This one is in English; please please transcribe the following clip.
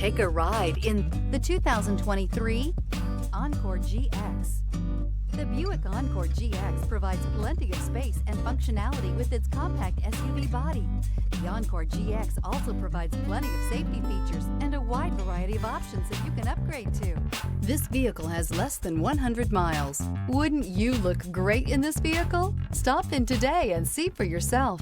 Take a ride in the 2023 Encore GX. The Buick Encore GX provides plenty of space and functionality with its compact SUV body. The Encore GX also provides plenty of safety features and a wide variety of options that you can upgrade to. This vehicle has less than 100 miles. Wouldn't you look great in this vehicle? Stop in today and see for yourself.